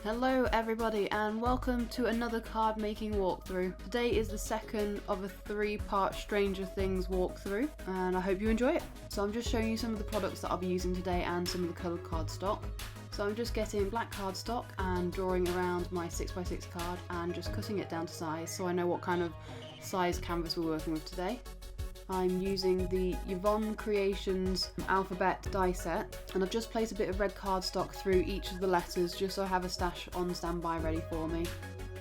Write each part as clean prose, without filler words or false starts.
Hello everybody and welcome to another card making walkthrough. Today is the second of a 3-part Stranger Things walkthrough and I hope you enjoy it. So I'm just showing you some of the products that I'll be using today and some of the coloured cardstock. So I'm just getting black cardstock and drawing around my 6x6 card and just cutting it down to size so I know what kind of size canvas we're working with today. I'm using the Yvonne Creations alphabet die set and I've just placed a bit of red cardstock through each of the letters just so I have a stash on standby ready for me.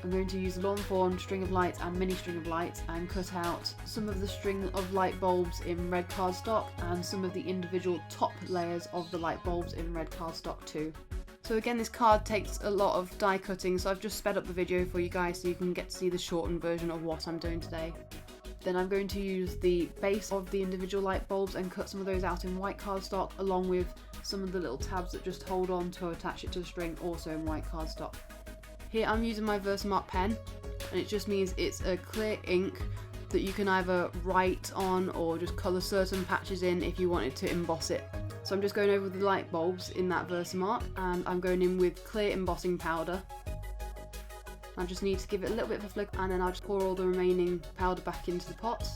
I'm going to use Lawn Fawn string of lights and mini string of lights and cut out some of the string of light bulbs in red cardstock and some of the individual top layers of the light bulbs in red cardstock too. So again, this card takes a lot of die cutting, so I've just sped up the video for you guys so you can get to see the shortened version of what I'm doing today. Then I'm going to use the base of the individual light bulbs and cut some of those out in white cardstock along with some of the little tabs that just hold on to attach it to the string, also in white cardstock. Here I'm using my Versamark pen and it just means it's a clear ink that you can either write on or just colour certain patches in if you wanted to emboss it. So I'm just going over the light bulbs in that Versamark and I'm going in with clear embossing powder. I just need to give it a little bit of a flick and then I'll just pour all the remaining powder back into the pot.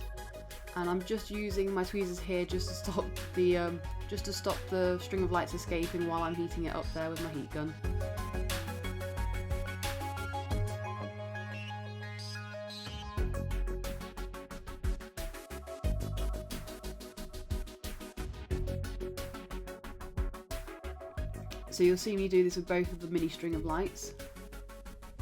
And I'm just using my tweezers here just to stop the string of lights escaping while I'm heating it up there with my heat gun. So you'll see me do this with both of the mini string of lights.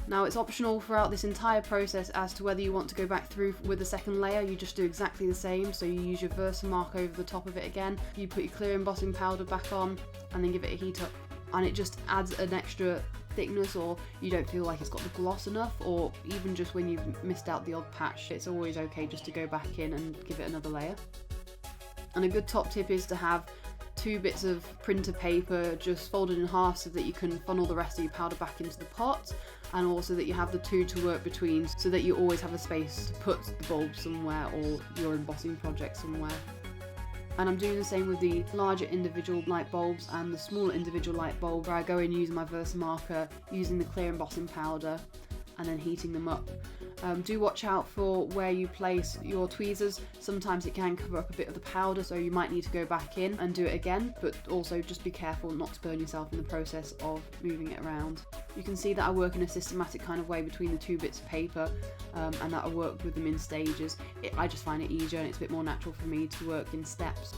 Now it's optional throughout this entire process as to whether you want to go back through with the second layer. You just do exactly the same, so you use your Versamark over the top of it again, you put your clear embossing powder back on and then give it a heat up, and it just adds an extra thickness, or you don't feel like it's got the gloss enough, or even just when you've missed out the odd patch, it's always okay just to go back in and give it another layer. And a good top tip is to have 2 bits of printer paper just folded in half so that you can funnel the rest of your powder back into the pot, and also that you have the 2 to work between so that you always have a space to put the bulb somewhere or your embossing project somewhere. And I'm doing the same with the larger individual light bulbs and the smaller individual light bulb, where I go in using my Versamarker, using the clear embossing powder and then heating them up. Do watch out for where you place your tweezers. Sometimes it can cover up a bit of the powder, so you might need to go back in and do it again, but also just be careful not to burn yourself in the process of moving it around. You can see that I work in a systematic kind of way between the 2 bits of paper and that I work with them in stages. I just find it easier and it's a bit more natural for me to work in steps.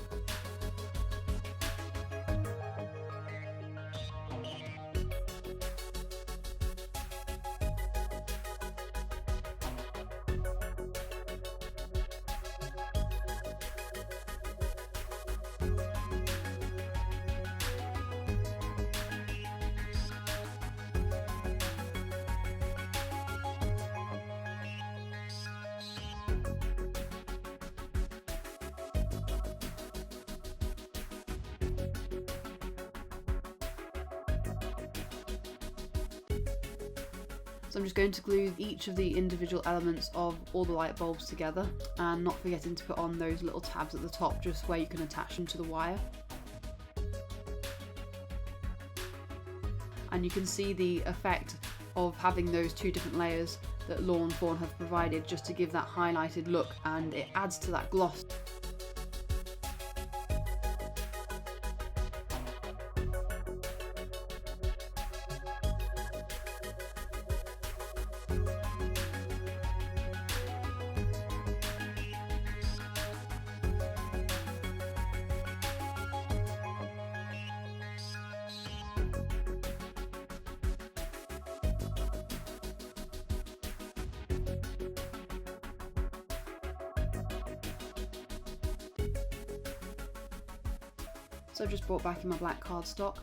So I'm just going to glue each of the individual elements of all the light bulbs together, and not forgetting to put on those little tabs at the top just where you can attach them to the wire. And you can see the effect of having those 2 different layers that Lawn Fawn have provided just to give that highlighted look, and it adds to that gloss. So I've just brought back in my black cardstock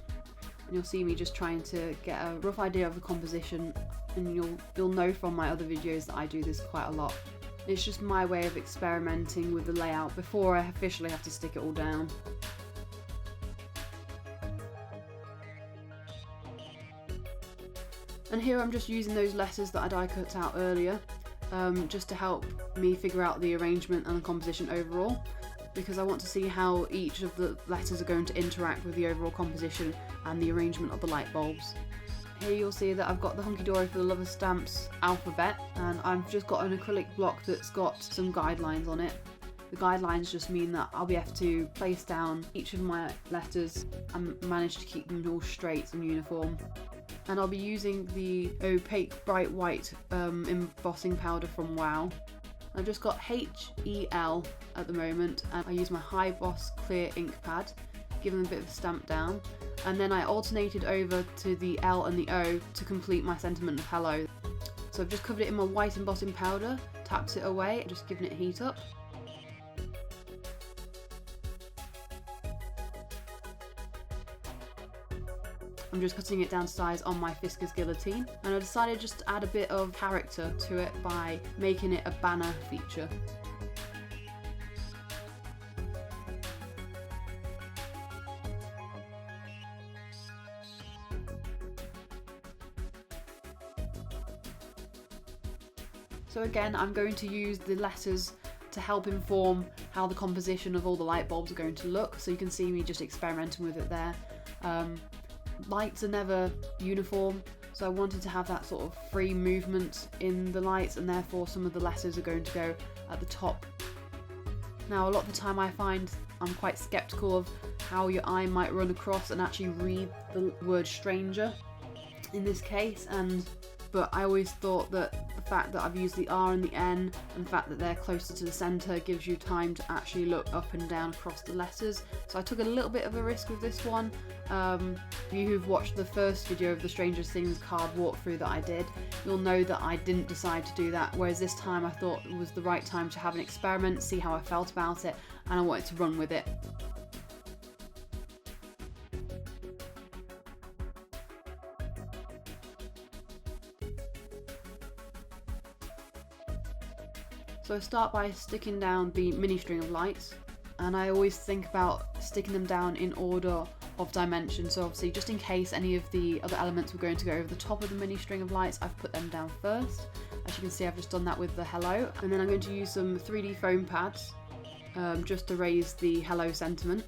and you'll see me just trying to get a rough idea of the composition, and you'll know from my other videos that I do this quite a lot. It's just my way of experimenting with the layout before I officially have to stick it all down. And here I'm just using those letters that I die cut out earlier just to help me figure out the arrangement and the composition overall, because I want to see how each of the letters are going to interact with the overall composition and the arrangement of the light bulbs. Here you'll see that I've got the Hunkydory for the Love of Stamps alphabet, and I've just got an acrylic block that's got some guidelines on it. The guidelines just mean that I'll be able to place down each of my letters and manage to keep them all straight and uniform. And I'll be using the Opaque Bright White embossing powder from Wow. I've just got HEL at the moment, and I use my High Boss clear ink pad, giving them a bit of a stamp down, and then I alternated over to the L and the O to complete my sentiment of hello. So I've just covered it in my white embossing powder, tapped it away, just giving it heat up. I'm just cutting it down to size on my Fiskars guillotine, and I decided just to add a bit of character to it by making it a banner feature. So again, I'm going to use the letters to help inform how the composition of all the light bulbs are going to look, so you can see me just experimenting with it there. Lights are never uniform, so I wanted to have that sort of free movement in the lights, and therefore some of the letters are going to go at the top. Now a lot of the time I find I'm quite skeptical of how your eye might run across and actually read the word stranger in this case, but I always thought that the fact that I've used the R and the N and the fact that they're closer to the centre gives you time to actually look up and down across the letters. So I took a little bit of a risk with this one. You who've watched the first video of the Stranger Things card walkthrough that I did, you'll know that I didn't decide to do that, whereas this time I thought it was the right time to have an experiment, see how I felt about it, and I wanted to run with it. So I start by sticking down the mini string of lights, and I always think about sticking them down in order of dimension. So obviously, just in case any of the other elements were going to go over the top of the mini string of lights, I've put them down first. As you can see, I've just done that with the hello, and then I'm going to use some 3D foam pads just to raise the hello sentiment.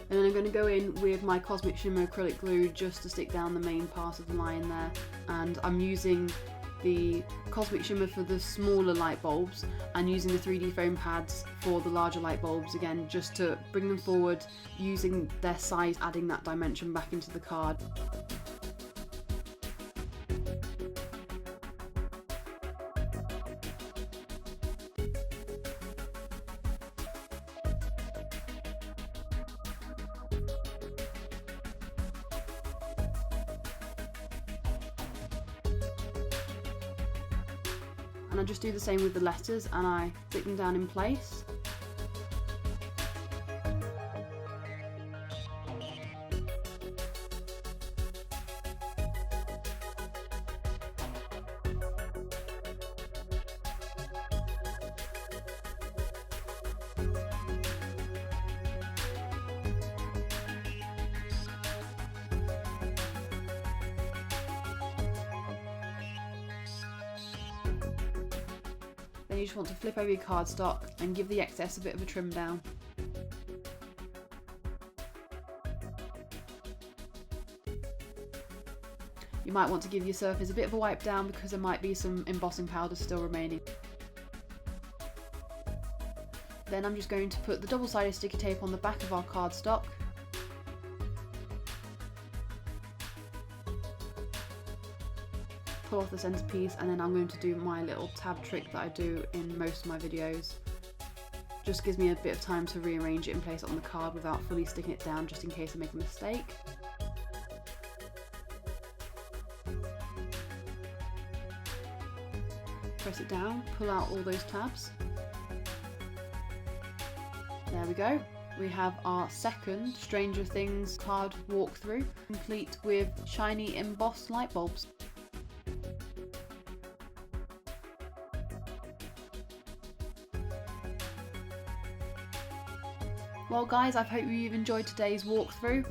And then I'm going to go in with my Cosmic Shimmer acrylic glue just to stick down the main part of the line there. And I'm using the Cosmic Shimmer for the smaller light bulbs and using the 3D foam pads for the larger light bulbs, again just to bring them forward, using their size, adding that dimension back into the card. And I just do the same with the letters, and I stick them down in place. Then you just want to flip over your cardstock and give the excess a bit of a trim down. You might want to give your surface a bit of a wipe down because there might be some embossing powder still remaining. Then I'm just going to put the double-sided sticky tape on the back of our cardstock. Pull off the centerpiece, and then I'm going to do my little tab trick that I do in most of my videos. Just gives me a bit of time to rearrange it and place it on the card without fully sticking it down, just in case I make a mistake. Press it down, pull out all those tabs. There we go. We have our second Stranger Things card walkthrough, complete with shiny embossed light bulbs. Well guys, I hope you've enjoyed today's walkthrough,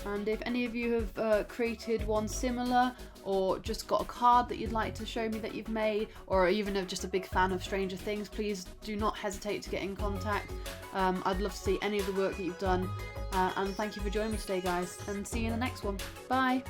and if any of you have created one similar, or just got a card that you'd like to show me that you've made, or even are just a big fan of Stranger Things, please do not hesitate to get in contact. I'd love to see any of the work that you've done. And thank you for joining me today, guys, and see you in the next one. Bye!